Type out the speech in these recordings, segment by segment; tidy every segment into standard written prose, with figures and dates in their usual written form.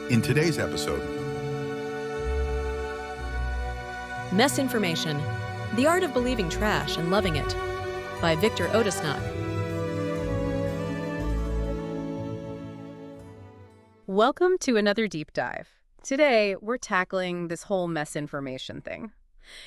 In today's episode, Misinformation: The Art of Believing Trash and Loving It by Victor Odisnak. Welcome to another deep dive. Today, we're tackling this whole misinformation thing.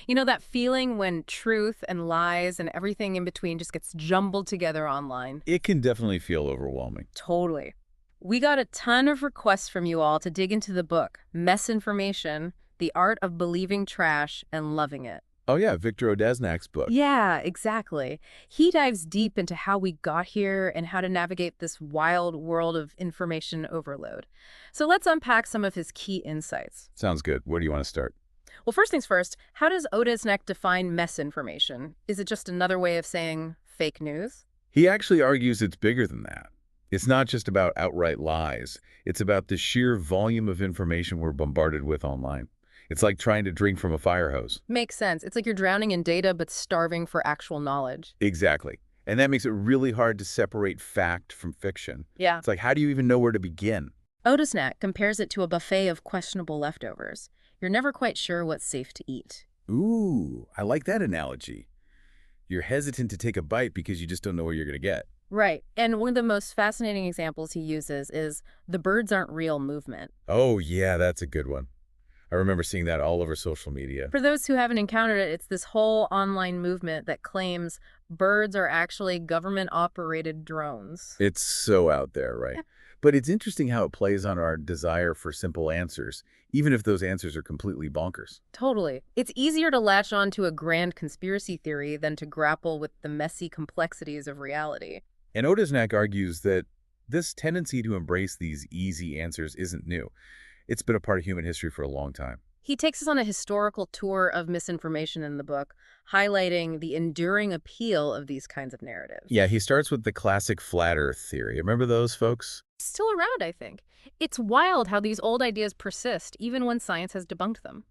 You know, that feeling when truth and lies and everything in between just gets jumbled together online? It can definitely feel overwhelming. Totally. We got a ton of requests from you all to dig into the book, Misinformation: The Art of Believing Trash and Loving It. Oh yeah, Victor Odisnak's book. Yeah, exactly. He dives deep into how we got here and how to navigate this wild world of information overload. So let's unpack some of his key insights. Sounds good. Where do you want to start? Well, first things first, how does Odisnak define misinformation? Is it just another way of saying fake news? He actually argues it's bigger than that. It's not just about outright lies. It's about the sheer volume of information we're bombarded with online. It's like trying to drink from a fire hose. Makes sense. It's like you're drowning in data but starving for actual knowledge. Exactly. And that makes it really hard to separate fact from fiction. Yeah. It's like, how do you even know where to begin? Odisnak compares it to a buffet of questionable leftovers. You're never quite sure what's safe to eat. Ooh, I like that analogy. You're hesitant to take a bite because you just don't know where you're going to get. Right. And one of the most fascinating examples he uses is the birds aren't real movement. Oh yeah, that's a good one. I remember seeing that all over social media. For those who haven't encountered it, it's this whole online movement that claims birds are actually government-operated drones. It's so out there, right? Yeah. But it's interesting how it plays on our desire for simple answers, even if those answers are completely bonkers. Totally. It's easier to latch on to a grand conspiracy theory than to grapple with the messy complexities of reality. And Odisnak argues that this tendency to embrace these easy answers isn't new. It's been a part of human history for a long time. He takes us on a historical tour of misinformation in the book, highlighting the enduring appeal of these kinds of narratives. Yeah, he starts with the classic flat earth theory. Remember those folks? Still around, I think. It's wild how these old ideas persist, even when science has debunked them.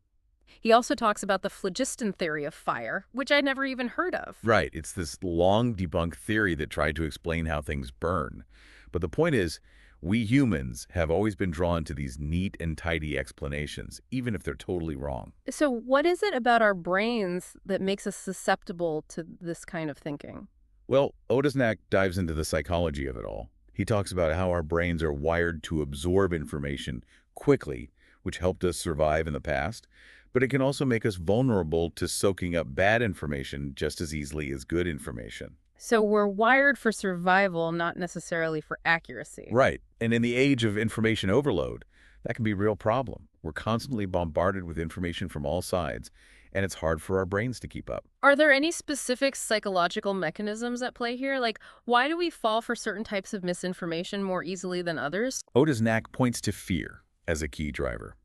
He also talks about the phlogiston theory of fire, which I'd never even heard of. Right, it's this long debunked theory that tried to explain how things burn. But the point is, we humans have always been drawn to these neat and tidy explanations, even if they're totally wrong. So what is it about our brains that makes us susceptible to this kind of thinking? Well, Odisnak dives into the psychology of it all. He talks about how our brains are wired to absorb information quickly, which helped us survive in the past, but it can also make us vulnerable to soaking up bad information just as easily as good information. So we're wired for survival, not necessarily for accuracy. Right. And in the age of information overload, that can be a real problem. We're constantly bombarded with information from all sides, and it's hard for our brains to keep up. Are there any specific psychological mechanisms at play here? Like, why do we fall for certain types of misinformation more easily than others? Odisnak points to fear as a key driver.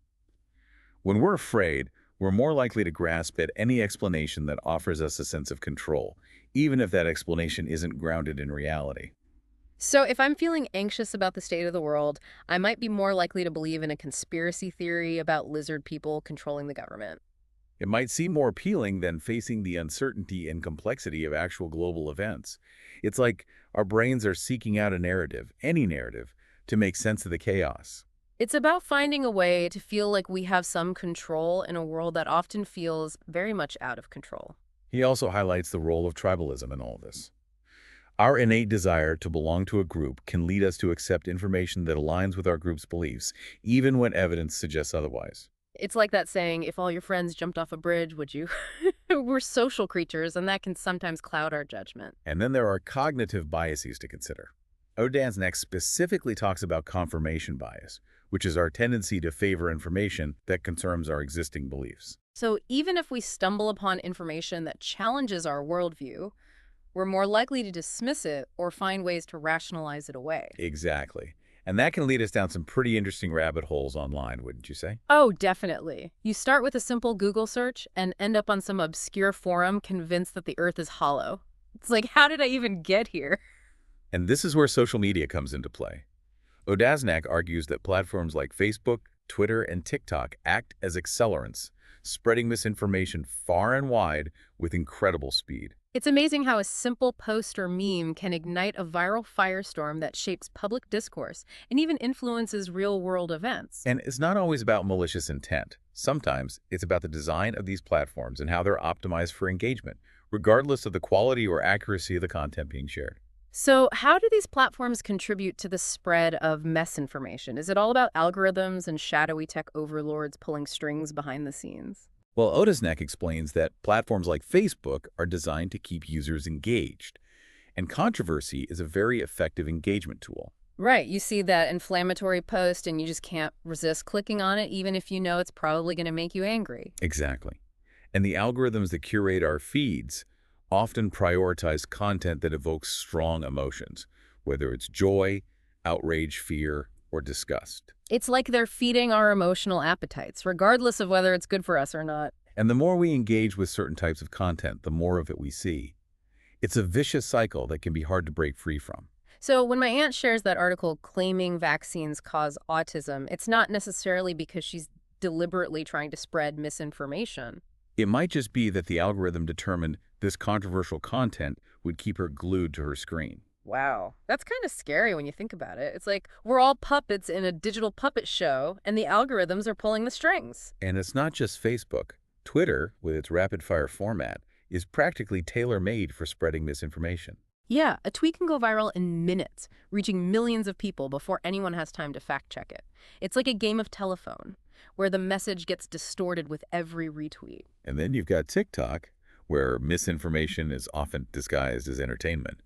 When we're afraid, we're more likely to grasp at any explanation that offers us a sense of control, even if that explanation isn't grounded in reality. So if I'm feeling anxious about the state of the world, I might be more likely to believe in a conspiracy theory about lizard people controlling the government. It might seem more appealing than facing the uncertainty and complexity of actual global events. It's like our brains are seeking out a narrative, any narrative, to make sense of the chaos. It's about finding a way to feel like we have some control in a world that often feels very much out of control. He also highlights the role of tribalism in all this. Our innate desire to belong to a group can lead us to accept information that aligns with our group's beliefs, even when evidence suggests otherwise. It's like that saying, if all your friends jumped off a bridge, would you? We're social creatures, and that can sometimes cloud our judgment. And then there are cognitive biases to consider. Odisnak specifically talks about confirmation bias, which is our tendency to favor information that confirms our existing beliefs. So even if we stumble upon information that challenges our worldview, we're more likely to dismiss it or find ways to rationalize it away. Exactly. And that can lead us down some pretty interesting rabbit holes online, wouldn't you say? Oh, definitely. You start with a simple Google search and end up on some obscure forum convinced that the Earth is hollow. It's like, how did I even get here? And this is where social media comes into play. Odisnak argues that platforms like Facebook, Twitter, and TikTok act as accelerants, spreading misinformation far and wide with incredible speed. It's amazing how a simple post or meme can ignite a viral firestorm that shapes public discourse and even influences real-world events. And it's not always about malicious intent. Sometimes it's about the design of these platforms and how they're optimized for engagement, regardless of the quality or accuracy of the content being shared. So, how do these platforms contribute to the spread of misinformation? Is it all about algorithms and shadowy tech overlords pulling strings behind the scenes? Well, Otisnek explains that platforms like Facebook are designed to keep users engaged, and controversy is a very effective engagement tool. Right. You see that inflammatory post and you just can't resist clicking on it, even if you know it's probably going to make you angry. Exactly. And the algorithms that curate our feeds often prioritize content that evokes strong emotions, whether it's joy, outrage, fear, or disgust. It's like they're feeding our emotional appetites, regardless of whether it's good for us or not. And the more we engage with certain types of content, the more of it we see. It's a vicious cycle that can be hard to break free from. So when my aunt shares that article claiming vaccines cause autism, it's not necessarily because she's deliberately trying to spread misinformation. It might just be that the algorithm determined this controversial content would keep her glued to her screen. Wow. That's kind of scary when you think about it. It's like we're all puppets in a digital puppet show, and the algorithms are pulling the strings. And it's not just Facebook. Twitter, with its rapid-fire format, is practically tailor-made for spreading misinformation. Yeah, a tweet can go viral in minutes, reaching millions of people before anyone has time to fact-check it. It's like a game of telephone, where the message gets distorted with every retweet. And then you've got TikTok, where misinformation is often disguised as entertainment.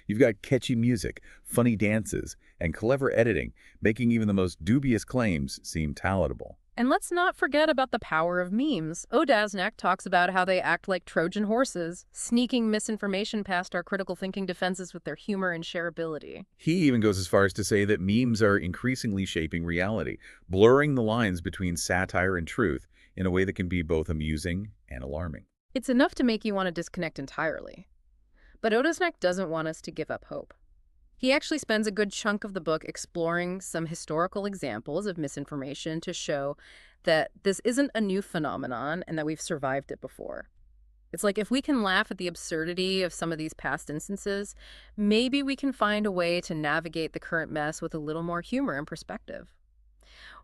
You've got catchy music, funny dances, and clever editing, making even the most dubious claims seem palatable. And let's not forget about the power of memes. Odasnak talks about how they act like Trojan horses, sneaking misinformation past our critical thinking defenses with their humor and shareability. He even goes as far as to say that memes are increasingly shaping reality, blurring the lines between satire and truth in a way that can be both amusing and alarming. It's enough to make you want to disconnect entirely. But Odasnak doesn't want us to give up hope. He actually spends a good chunk of the book exploring some historical examples of misinformation to show that this isn't a new phenomenon and that we've survived it before. It's like if we can laugh at the absurdity of some of these past instances, maybe we can find a way to navigate the current mess with a little more humor and perspective.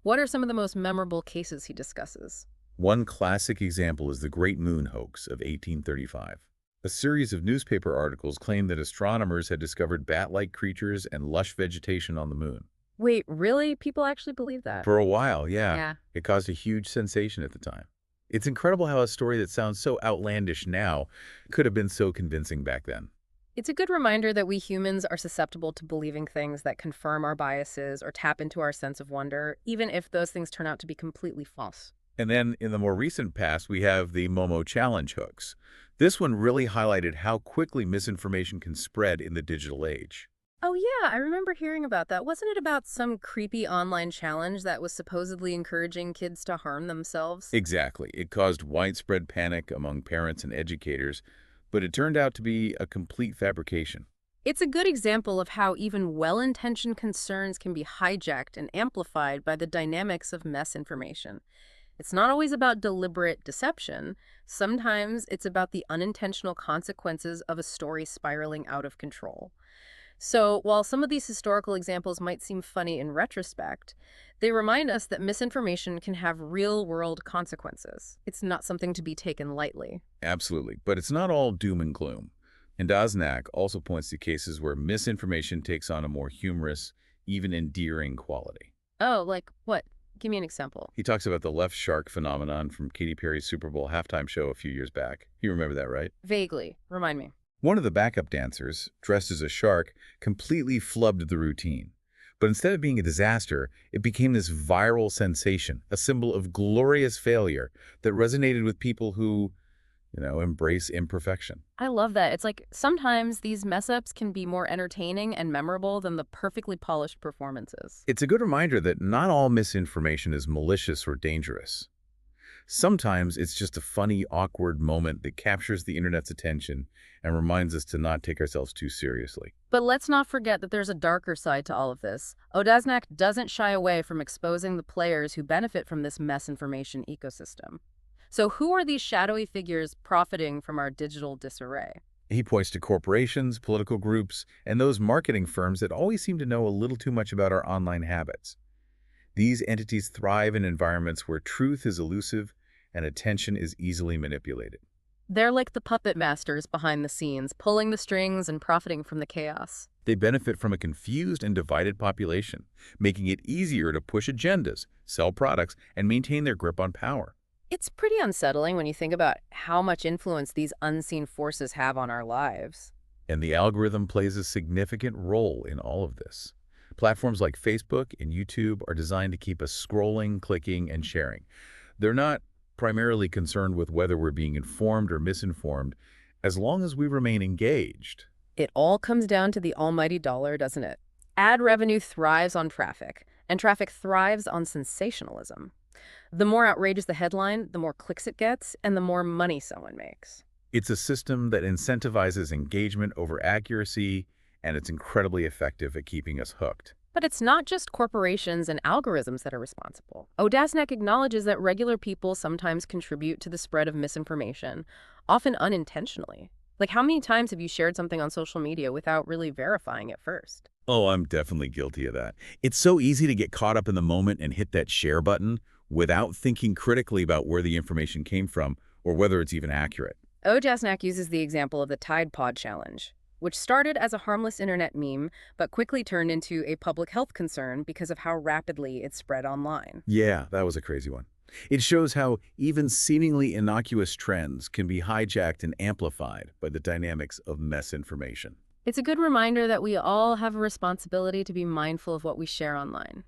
What are some of the most memorable cases he discusses? One classic example is the Great Moon Hoax of 1835. A series of newspaper articles claimed that astronomers had discovered bat-like creatures and lush vegetation on the moon. Wait, really? People actually believe that? For a while, yeah. Yeah. It caused a huge sensation at the time. It's incredible how a story that sounds so outlandish now could have been so convincing back then. It's a good reminder that we humans are susceptible to believing things that confirm our biases or tap into our sense of wonder, even if those things turn out to be completely false. And then in the more recent past, we have the Momo Challenge hoax. This one really highlighted how quickly misinformation can spread in the digital age. Oh yeah, I remember hearing about that. Wasn't it about some creepy online challenge that was supposedly encouraging kids to harm themselves? Exactly. It caused widespread panic among parents and educators, but it turned out to be a complete fabrication. It's a good example of how even well-intentioned concerns can be hijacked and amplified by the dynamics of misinformation. It's not always about deliberate deception. Sometimes it's about the unintentional consequences of a story spiraling out of control. So while some of these historical examples might seem funny in retrospect, they remind us that misinformation can have real-world consequences. It's not something to be taken lightly. Absolutely. But it's not all doom and gloom. And Doznak also points to cases where misinformation takes on a more humorous, even endearing quality. Oh, like what? Give me an example. He talks about the left shark phenomenon from Katy Perry's Super Bowl halftime show a few years back. You remember that, right? Vaguely. Remind me. One of the backup dancers, dressed as a shark, completely flubbed the routine. But instead of being a disaster, it became this viral sensation, a symbol of glorious failure that resonated with people who, embrace imperfection. I love that. It's like sometimes these mess-ups can be more entertaining and memorable than the perfectly polished performances. It's a good reminder that not all misinformation is malicious or dangerous. Sometimes it's just a funny, awkward moment that captures the internet's attention and reminds us to not take ourselves too seriously. But let's not forget that there's a darker side to all of this. Odasnak doesn't shy away from exposing the players who benefit from this misinformation ecosystem. So who are these shadowy figures profiting from our digital disarray? He points to corporations, political groups, and those marketing firms that always seem to know a little too much about our online habits. These entities thrive in environments where truth is elusive and attention is easily manipulated. They're like the puppet masters behind the scenes, pulling the strings and profiting from the chaos. They benefit from a confused and divided population, making it easier to push agendas, sell products, and maintain their grip on power. It's pretty unsettling when you think about how much influence these unseen forces have on our lives. And the algorithm plays a significant role in all of this. Platforms like Facebook and YouTube are designed to keep us scrolling, clicking, and sharing. They're not primarily concerned with whether we're being informed or misinformed, as long as we remain engaged. It all comes down to the almighty dollar, doesn't it? Ad revenue thrives on traffic, and traffic thrives on sensationalism. The more outrageous the headline, the more clicks it gets, and the more money someone makes. It's a system that incentivizes engagement over accuracy, and it's incredibly effective at keeping us hooked. But it's not just corporations and algorithms that are responsible. Odasnek acknowledges that regular people sometimes contribute to the spread of misinformation, often unintentionally. Like, how many times have you shared something on social media without really verifying it first? Oh, I'm definitely guilty of that. It's so easy to get caught up in the moment and hit that share button without thinking critically about where the information came from or whether it's even accurate. Ojasnak uses the example of the Tide Pod Challenge, which started as a harmless internet meme, but quickly turned into a public health concern because of how rapidly it spread online. Yeah, that was a crazy one. It shows how even seemingly innocuous trends can be hijacked and amplified by the dynamics of misinformation. It's a good reminder that we all have a responsibility to be mindful of what we share online.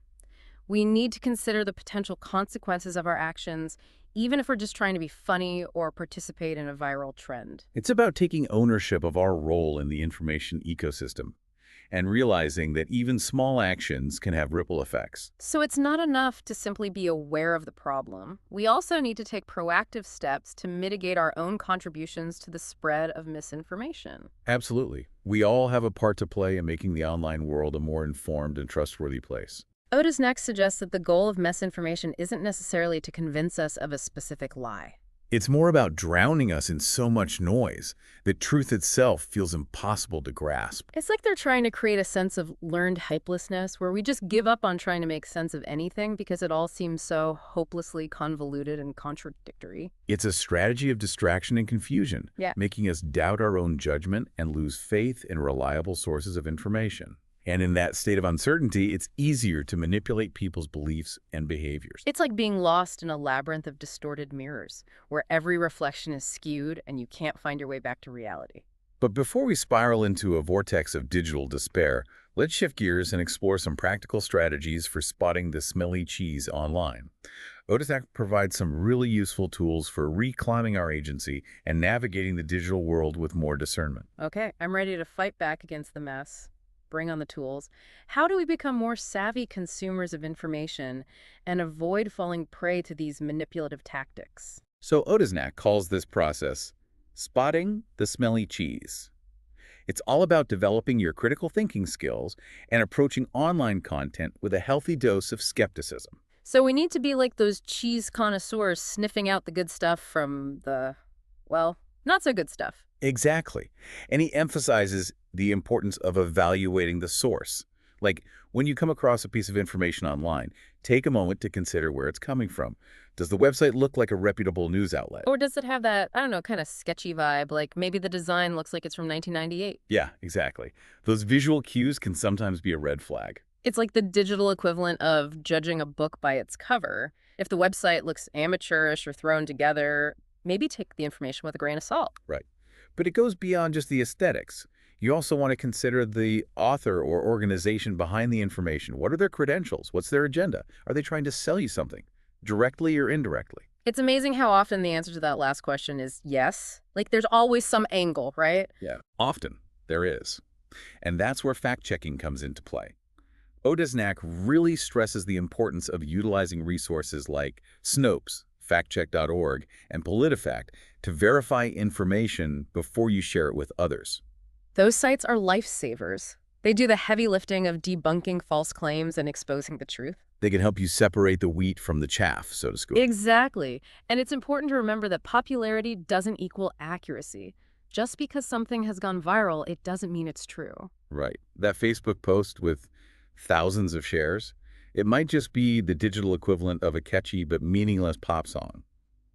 We need to consider the potential consequences of our actions, even if we're just trying to be funny or participate in a viral trend. It's about taking ownership of our role in the information ecosystem and realizing that even small actions can have ripple effects. So it's not enough to simply be aware of the problem. We also need to take proactive steps to mitigate our own contributions to the spread of misinformation. Absolutely. We all have a part to play in making the online world a more informed and trustworthy place. Otis next suggests that the goal of misinformation isn't necessarily to convince us of a specific lie. It's more about drowning us in so much noise that truth itself feels impossible to grasp. It's like they're trying to create a sense of learned helplessness where we just give up on trying to make sense of anything because it all seems so hopelessly convoluted and contradictory. It's a strategy of distraction and confusion, Yeah. making us doubt our own judgment and lose faith in reliable sources of information. And in that state of uncertainty, it's easier to manipulate people's beliefs and behaviors. It's like being lost in a labyrinth of distorted mirrors, where every reflection is skewed and you can't find your way back to reality. But before we spiral into a vortex of digital despair, let's shift gears and explore some practical strategies for spotting the smelly cheese online. Otisac provides some really useful tools for reclaiming our agency and navigating the digital world with more discernment. Okay, I'm ready to fight back against the mess. Bring on the tools. How do we become more savvy consumers of information and avoid falling prey to these manipulative tactics? So Otisnak calls this process spotting the smelly cheese. It's all about developing your critical thinking skills and approaching online content with a healthy dose of skepticism. So we need to be like those cheese connoisseurs sniffing out the good stuff from the, well, not so good stuff. Exactly. And he emphasizes the importance of evaluating the source. Like, when you come across a piece of information online, take a moment to consider where it's coming from. Does the website look like a reputable news outlet? Or does it have that, I don't know, kind of sketchy vibe, like maybe the design looks like it's from 1998? Yeah, exactly. Those visual cues can sometimes be a red flag. It's like the digital equivalent of judging a book by its cover. If the website looks amateurish or thrown together, maybe take the information with a grain of salt. Right. But it goes beyond just the aesthetics. You also want to consider the author or organization behind the information. What are their credentials? What's their agenda? Are they trying to sell you something, directly or indirectly? It's amazing how often the answer to that last question is yes. Like there's always some angle, right? Yeah, often there is. And that's where fact-checking comes into play. Odesnak really stresses the importance of utilizing resources like Snopes, factcheck.org, and PolitiFact to verify information before you share it with others. Those sites are lifesavers. They do the heavy lifting of debunking false claims and exposing the truth. They can help you separate the wheat from the chaff, so to speak. Exactly. And it's important to remember that popularity doesn't equal accuracy. Just because something has gone viral, it doesn't mean it's true. Right. That Facebook post with thousands of shares, it might just be the digital equivalent of a catchy but meaningless pop song.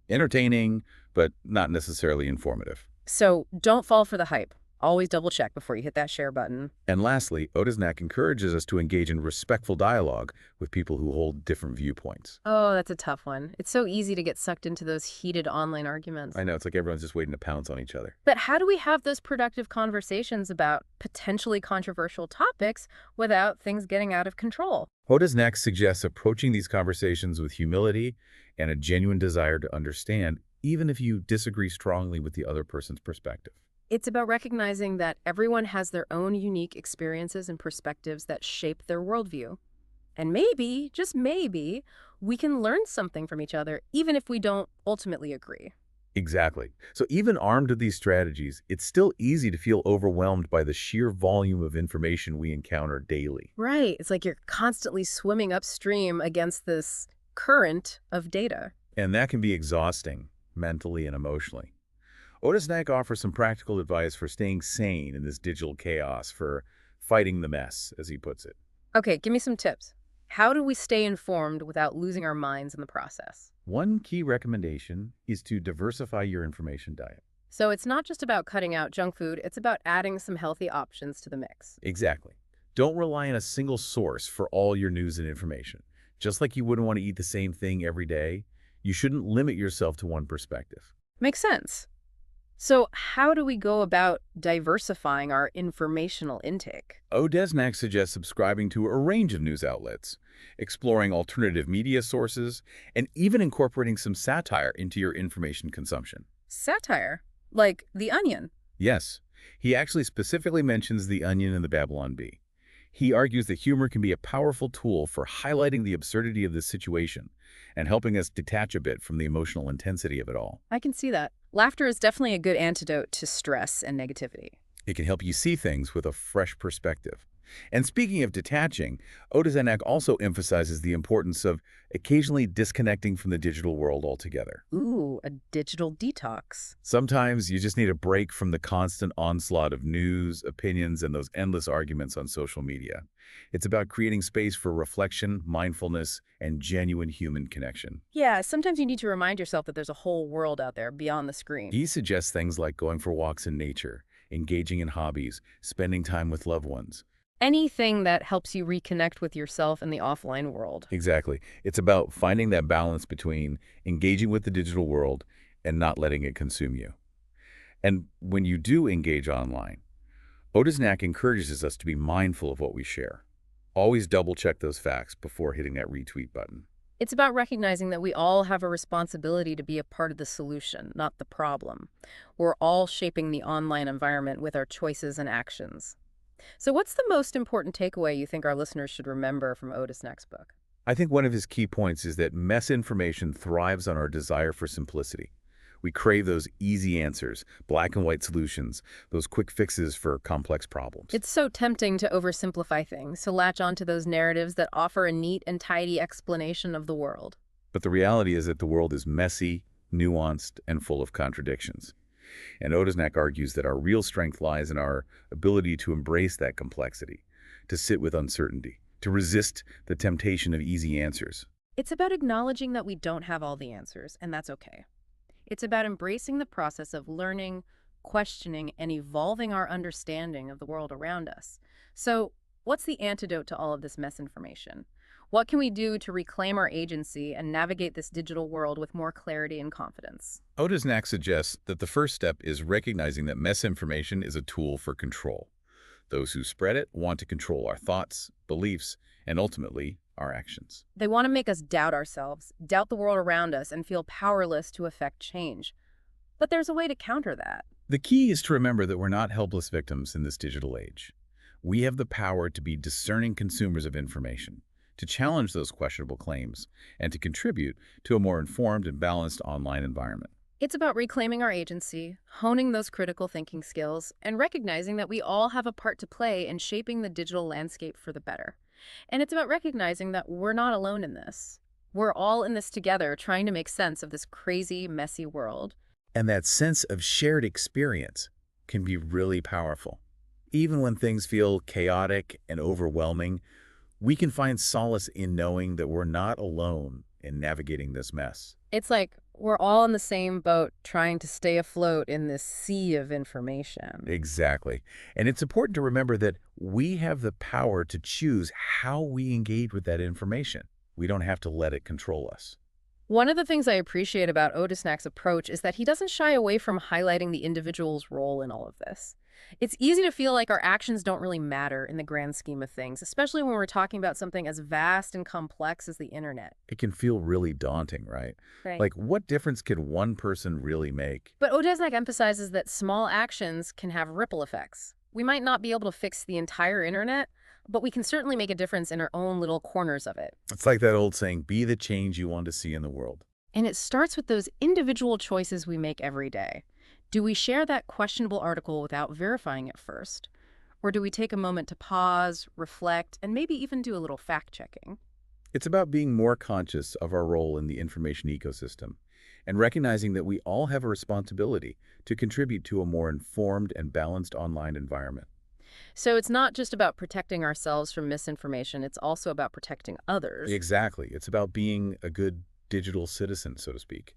Entertaining, but not necessarily informative. So don't fall for the hype. Always double check before you hit that share button. And lastly, Otisnak encourages us to engage in respectful dialogue with people who hold different viewpoints. Oh, that's a tough one. It's so easy to get sucked into those heated online arguments. I know, it's like everyone's just waiting to pounce on each other. But how do we have those productive conversations about potentially controversial topics without things getting out of control? Otisnak suggests approaching these conversations with humility and a genuine desire to understand, even if you disagree strongly with the other person's perspective. It's about recognizing that everyone has their own unique experiences and perspectives that shape their worldview. And maybe, just maybe, we can learn something from each other, even if we don't ultimately agree. Exactly. So even armed with these strategies, it's still easy to feel overwhelmed by the sheer volume of information we encounter daily. Right. It's like you're constantly swimming upstream against this current of data. And that can be exhausting, mentally and emotionally. Otisnak offers some practical advice for staying sane in this digital chaos, for fighting the mess, as he puts it. Okay, give me some tips. How do we stay informed without losing our minds in the process? One key recommendation is to diversify your information diet. So it's not just about cutting out junk food, it's about adding some healthy options to the mix. Exactly. Don't rely on a single source for all your news and information. Just like you wouldn't want to eat the same thing every day, you shouldn't limit yourself to one perspective. Makes sense. So how do we go about diversifying our informational intake? Odesnak suggests subscribing to a range of news outlets, exploring alternative media sources, and even incorporating some satire into your information consumption. Satire, like The Onion. Yes, he actually specifically mentions The Onion and the Babylon Bee. He argues that humor can be a powerful tool for highlighting the absurdity of this situation and helping us detach a bit from the emotional intensity of it all. I can see that. Laughter is definitely a good antidote to stress and negativity. It can help you see things with a fresh perspective. And speaking of detaching, Otisnak also emphasizes the importance of occasionally disconnecting from the digital world altogether. Ooh, a digital detox. Sometimes you just need a break from the constant onslaught of news, opinions, and those endless arguments on social media. It's about creating space for reflection, mindfulness, and genuine human connection. Yeah, sometimes you need to remind yourself that there's a whole world out there beyond the screen. He suggests things like going for walks in nature, engaging in hobbies, spending time with loved ones. Anything that helps you reconnect with yourself in the offline world. Exactly. It's about finding that balance between engaging with the digital world and not letting it consume you. And when you do engage online, Otisnak encourages us to be mindful of what we share. Always double-check those facts before hitting that retweet button. It's about recognizing that we all have a responsibility to be a part of the solution, not the problem. We're all shaping the online environment with our choices and actions. So what's the most important takeaway you think our listeners should remember from Otisnak's book? I think one of his key points is that misinformation thrives on our desire for simplicity. We crave those easy answers, black and white solutions, those quick fixes for complex problems. It's so tempting to oversimplify things, to latch onto those narratives that offer a neat and tidy explanation of the world. But the reality is that the world is messy, nuanced, and full of contradictions. And Otisnak argues that our real strength lies in our ability to embrace that complexity, to sit with uncertainty, to resist the temptation of easy answers. It's about acknowledging that we don't have all the answers, and that's okay. It's about embracing the process of learning, questioning, and evolving our understanding of the world around us. So, what's the antidote to all of this misinformation? What can we do to reclaim our agency and navigate this digital world with more clarity and confidence? Otisnak suggests that the first step is recognizing that misinformation is a tool for control. Those who spread it want to control our thoughts, beliefs, and ultimately, our actions. They want to make us doubt ourselves, doubt the world around us, and feel powerless to affect change. But there's a way to counter that. The key is to remember that we're not helpless victims in this digital age. We have the power to be discerning consumers of information, to challenge those questionable claims, and to contribute to a more informed and balanced online environment. It's about reclaiming our agency, honing those critical thinking skills, and recognizing that we all have a part to play in shaping the digital landscape for the better. And it's about recognizing that we're not alone in this. We're all in this together, trying to make sense of this crazy, messy world. And that sense of shared experience can be really powerful. Even when things feel chaotic and overwhelming, we can find solace in knowing that we're not alone in navigating this mess. It's like we're all in the same boat trying to stay afloat in this sea of information. Exactly. And it's important to remember that we have the power to choose how we engage with that information. We don't have to let it control us. One of the things I appreciate about Otisnak's approach is that he doesn't shy away from highlighting the individual's role in all of this. It's easy to feel like our actions don't really matter in the grand scheme of things, especially when we're talking about something as vast and complex as the internet. It can feel really daunting, right? Right. Like, what difference can one person really make? But Odesnak emphasizes that small actions can have ripple effects. We might not be able to fix the entire internet, but we can certainly make a difference in our own little corners of it. It's like that old saying, be the change you want to see in the world. And it starts with those individual choices we make every day. Do we share that questionable article without verifying it first? Or do we take a moment to pause, reflect, and maybe even do a little fact-checking? It's about being more conscious of our role in the information ecosystem and recognizing that we all have a responsibility to contribute to a more informed and balanced online environment. So it's not just about protecting ourselves from misinformation, it's also about protecting others. Exactly. It's about being a good digital citizen, so to speak.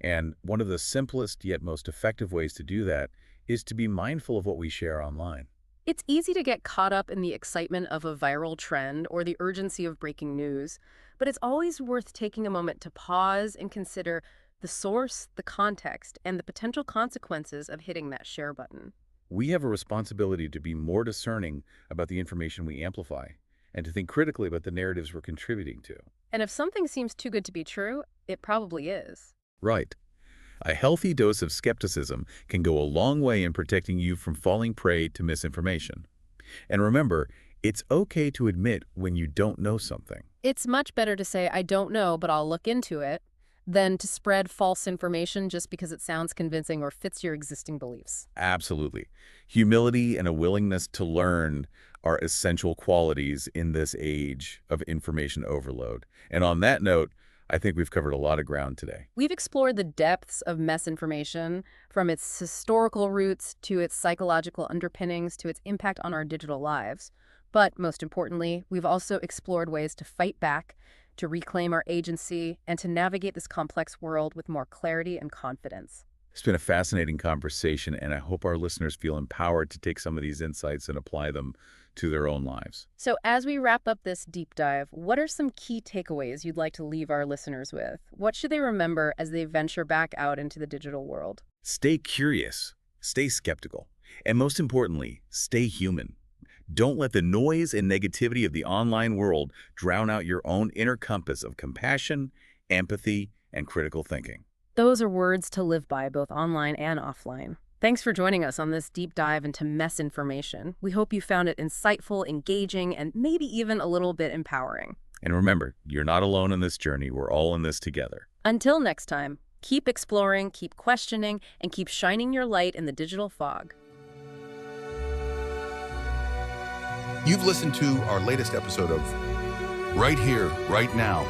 And one of the simplest yet most effective ways to do that is to be mindful of what we share online. It's easy to get caught up in the excitement of a viral trend or the urgency of breaking news, but it's always worth taking a moment to pause and consider the source, the context, and the potential consequences of hitting that share button. We have a responsibility to be more discerning about the information we amplify and to think critically about the narratives we're contributing to. And if something seems too good to be true, it probably is. Right. A healthy dose of skepticism can go a long way in protecting you from falling prey to misinformation. And remember, it's okay to admit when you don't know something. It's much better to say, I don't know, but I'll look into it, than to spread false information just because it sounds convincing or fits your existing beliefs. Absolutely. Humility and a willingness to learn are essential qualities in this age of information overload. And on that note, I think we've covered a lot of ground today. We've explored the depths of misinformation, from its historical roots to its psychological underpinnings to its impact on our digital lives. But most importantly, we've also explored ways to fight back, to reclaim our agency, and to navigate this complex world with more clarity and confidence. It's been a fascinating conversation, and I hope our listeners feel empowered to take some of these insights and apply them to their own lives. So as we wrap up this deep dive, what are some key takeaways you'd like to leave our listeners with? What should they remember as they venture back out into the digital world? Stay curious, stay skeptical, and most importantly, stay human. Don't let the noise and negativity of the online world drown out your own inner compass of compassion, empathy, and critical thinking. Those are words to live by, both online and offline. Thanks for joining us on this deep dive into misinformation. We hope you found it insightful, engaging, and maybe even a little bit empowering. And remember, you're not alone in this journey. We're all in this together. Until next time, keep exploring, keep questioning, and keep shining your light in the digital fog. You've listened to our latest episode of Right Here, Right Now,